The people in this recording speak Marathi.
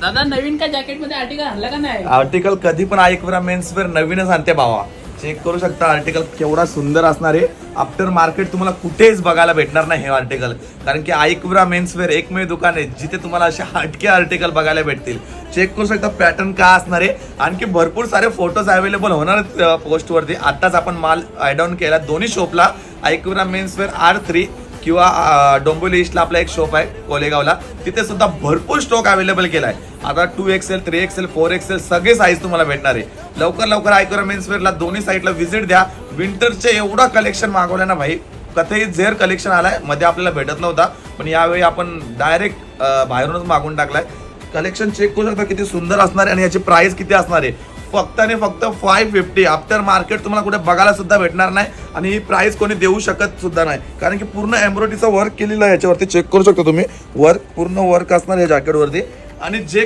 दादा नवीन का जॅकेट मध्ये आर्टिकल आणलं का नाही? आर्टिकल कधी पण आयकवरा मेन्सवेअर नवीनच आणते भावा. चेक करू शकता आर्टिकल केवढा सुंदर असणार आहे. आफ्टर मार्केट तुम्हाला कुठेच बघायला भेटणार नाही हे आर्टिकल, कारण की आयकवरा मेन्सवेअर एकमेव दुकान आहे जिथे तुम्हाला असे हटके आर्टिकल बघायला भेटतील. चेक करू शकता पॅटर्न का असणार आहे. आणखी भरपूर सारे फोटोज अवेलेबल होणार पोस्टवरती. आताच आपण माल ॲड ऑन केला दोन्ही शॉपला. आयकवरा मेन्सवेअर R3 किंवा डोंबिवली ईस्टला आपला एक शॉप आहे कोलेगावला, तिथे सुद्धा भरपूर स्टॉक अवेलेबल केला आहे. आता 2XL 3XL 4XL सगळे साईज तुम्हाला भेटणार आहे. लवकर आयकवरा मेन्सवेअरला दोन्ही साईडला व्हिजिट द्या. विंटरचे एवढा कलेक्शन मागवलं ना भाई, कथेही झेर कलेक्शन आलाय. मध्ये आपल्याला भेटत नव्हता, पण यावेळी आपण डायरेक्ट बाहेरूनच मागून टाकलाय. कलेक्शन चेक करू शकता किती सुंदर असणार आहे आणि याची प्राइस किती असणार आहे. फक्त आणि फक्त 550. आफ्टर मार्केट तुम्हाला कुठे बघायला सुद्धा भेटणार नाही आणि ही प्राइस कोणी देऊ शकत सुद्धा नाही, कारण की पूर्ण एम्ब्रॉयडरीचं वर्क केलेलं आहे याच्यावरती. चेक करू शकता तुम्ही, वर्क पूर्ण वर्क असणार या जॅकेटवरती. आणि जे